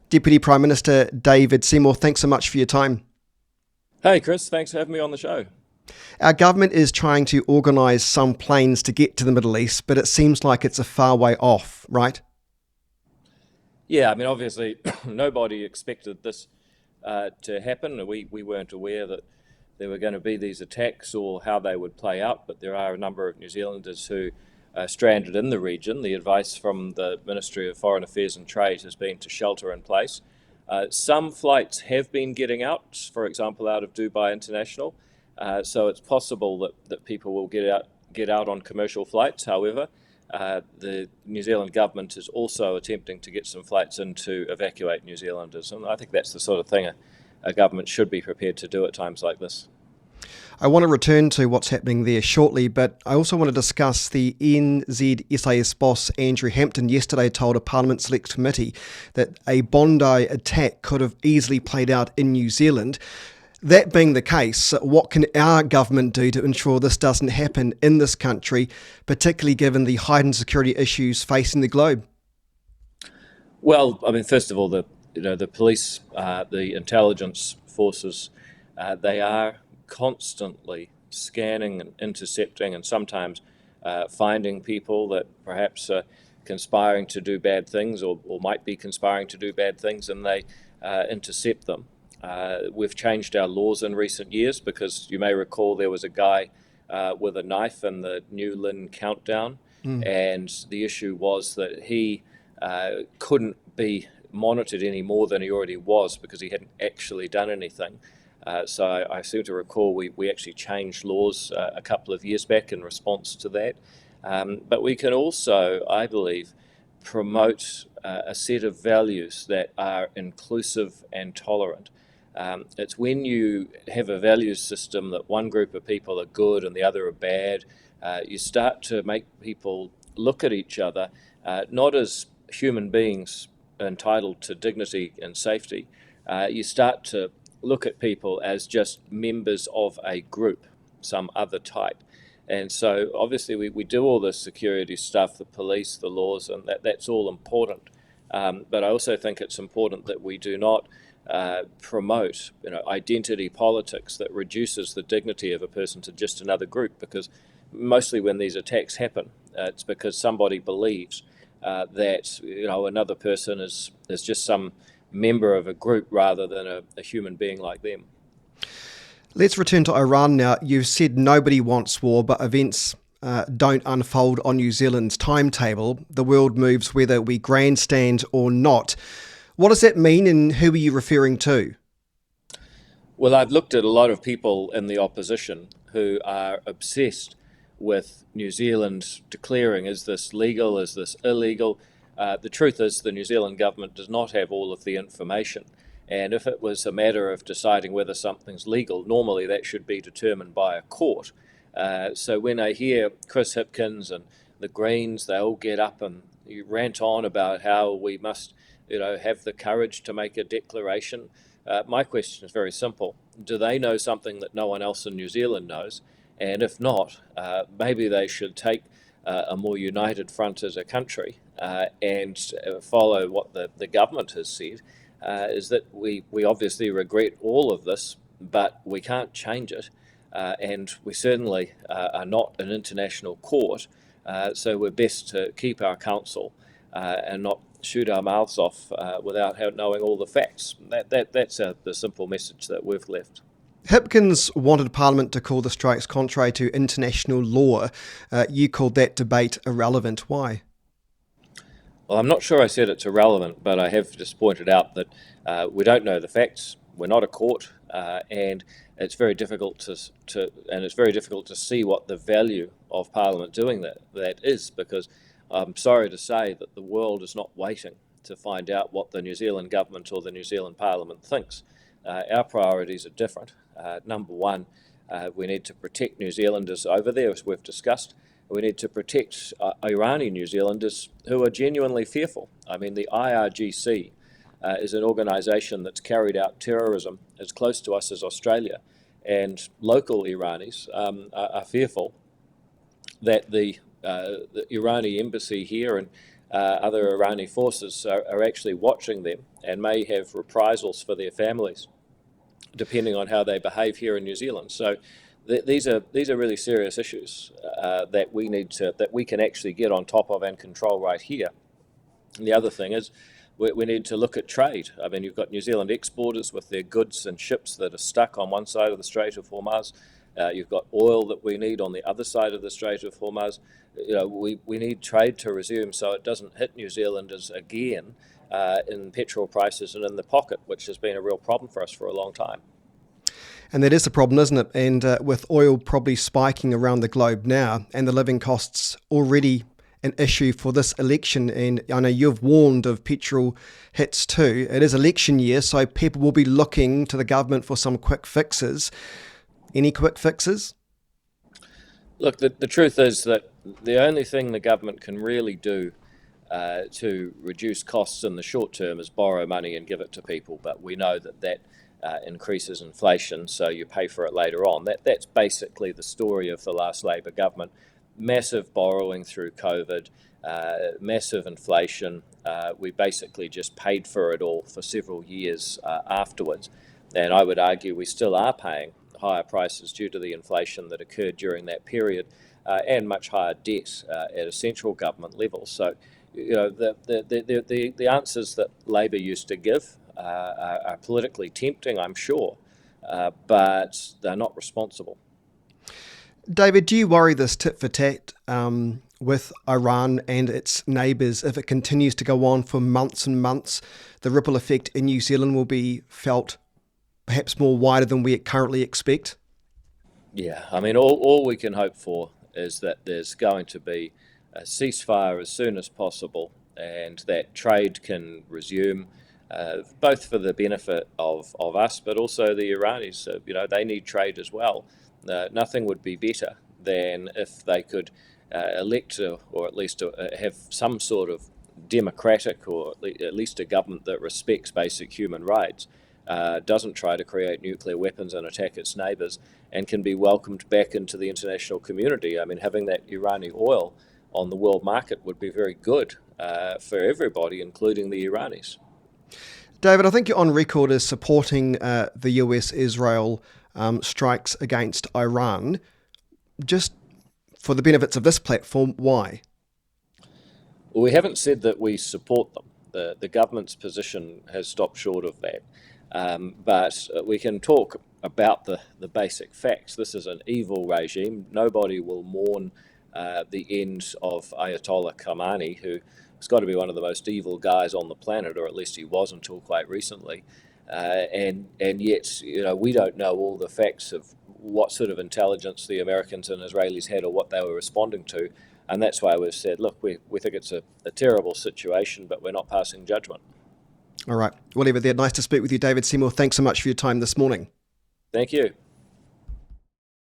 Deputy Prime Minister David Seymour, thanks so much for your time. Hey Chris, thanks for having me on the show. Our government is trying to organise some planes to get to the Middle East, but it seems like it's a far way off, right? Yeah, I mean, obviously, nobody expected this to happen. We weren't aware that there were going to be these attacks or how they would play out, but there are a number of New Zealanders who are stranded in the region. The advice from the Ministry of Foreign Affairs and Trade has been to shelter in place. Some flights have been getting out, for example, out of Dubai International. So it's possible that people will get out on commercial flights. However, the New Zealand government is also attempting to get some flights in to evacuate New Zealanders. And I think that's the sort of thing a government should be prepared to do at times like this. I want to return to what's happening there shortly, but I also want to discuss the NZSAS boss Andrew Hampton yesterday told a Parliament Select Committee that a Bondi attack could have easily played out in New Zealand. That being the case, what can our government do to ensure this doesn't happen in this country, particularly given the heightened security issues facing the globe? Well, I mean, first of all, the police, the intelligence forces, they are constantly scanning and intercepting, and sometimes finding people that perhaps are conspiring to do bad things or might be conspiring to do bad things, and they intercept them. We've changed our laws in recent years because you may recall there was a guy with a knife in the New Lynn countdown, and the issue was that he couldn't be monitored any more than he already was because he hadn't actually done anything. So I seem to recall we actually changed laws a couple of years back in response to that. But we can also, I believe, promote a set of values that are inclusive and tolerant. It's when you have a values system that one group of people are good and the other are bad, you start to make people look at each other not as human beings entitled to dignity and safety. You start to look at people as just members of a group, some other type. And so obviously we do all this security stuff, the police, the laws, and that's all important. But I also think it's important that we do not promote identity politics that reduces the dignity of a person to just another group, because mostly when these attacks happen, it's because somebody believes that another person is just some member of a group rather than a human being like them. Let's return to Iran now. You've said nobody wants war, but events don't unfold on New Zealand's timetable. The world moves whether we grandstand or not. What does that mean, and who are you referring to? Well, I've looked at a lot of people in the opposition who are obsessed with New Zealand declaring, is this legal, is this illegal? The truth is the New Zealand government does not have all of the information. And if it was a matter of deciding whether something's legal, normally that should be determined by a court. So when I hear Chris Hipkins and the Greens, they all get up and you rant on about how we must have the courage to make a declaration. My question is very simple. Do they know something that no one else in New Zealand knows? And if not, maybe they should take a more united front as a country and follow what the government has said, is that we obviously regret all of this, but we can't change it. And we certainly are not an international court, so we're best to keep our counsel and not shoot our mouths off without knowing all the facts. That's the simple message that we've left. Hipkins wanted Parliament to call the strikes contrary to international law. You called that debate irrelevant. Why? Well, I'm not sure I said it's irrelevant, but I have just pointed out that we don't know the facts. We're not a court, and it's very difficult to see what the value of Parliament doing that is, because I'm sorry to say that the world is not waiting to find out what the New Zealand government or the New Zealand Parliament thinks. Our priorities are different. Number one, we need to protect New Zealanders over there, as we've discussed. We need to protect Iranian New Zealanders who are genuinely fearful. I mean, the IRGC is an organisation that's carried out terrorism as close to us as Australia, and local Iranis are fearful that the Iranian embassy here and other Iranian forces are actually watching them and may have reprisals for their families, depending on how they behave here in New Zealand. So these are really serious issues that we can actually get on top of and control right here. And the other thing is we need to look at trade. I mean, you've got New Zealand exporters with their goods and ships that are stuck on one side of the Strait of Hormuz. You've got oil that we need on the other side of the Strait of Hormuz. We need trade to resume so it doesn't hit New Zealanders again in petrol prices and in the pocket, which has been a real problem for us for a long time. And that is a problem, isn't it? And with oil probably spiking around the globe now and the living costs already an issue for this election, and I know you've warned of petrol hits too. It is election year, so people will be looking to the government for some quick fixes. Any quick fixes? Look, the truth is that the only thing the government can really do to reduce costs in the short term is borrow money and give it to people. But we know that increases inflation, so you pay for it later on. That's basically the story of the last Labor government. Massive borrowing through COVID, massive inflation. We basically just paid for it all for several years afterwards. And I would argue we still are paying higher prices due to the inflation that occurred during that period and much higher debt at a central government level. So, the answers that Labor used to give are politically tempting, I'm sure, but they're not responsible. David, do you worry this tit for tat with Iran and its neighbours, if it continues to go on for months and months, the ripple effect in New Zealand will be felt perhaps more wider than we currently expect? Yeah, I mean, all we can hope for is that there's going to be a ceasefire as soon as possible and that trade can resume, both for the benefit of us, but also the Iranis. They need trade as well. Nothing would be better than if they could elect or at least have some sort of democratic or at least a government that respects basic human rights, doesn't try to create nuclear weapons and attack its neighbours, and can be welcomed back into the international community. I mean, having that Iranian oil on the world market would be very good for everybody, including the Iranis. David, I think you're on record as supporting the US-Israel strikes against Iran. Just for the benefits of this platform, why? Well, we haven't said that we support them. The government's position has stopped short of that. But we can talk about the basic facts. This is an evil regime. Nobody will mourn the end of Ayatollah Khamenei, who has got to be one of the most evil guys on the planet, or at least he was until quite recently. And yet, we don't know all the facts of what sort of intelligence the Americans and Israelis had or what they were responding to. And that's why we've said, look, we think it's a terrible situation, but we're not passing judgment. All right. We'll leave it there. Nice to speak with you, David Seymour. Thanks so much for your time this morning. Thank you.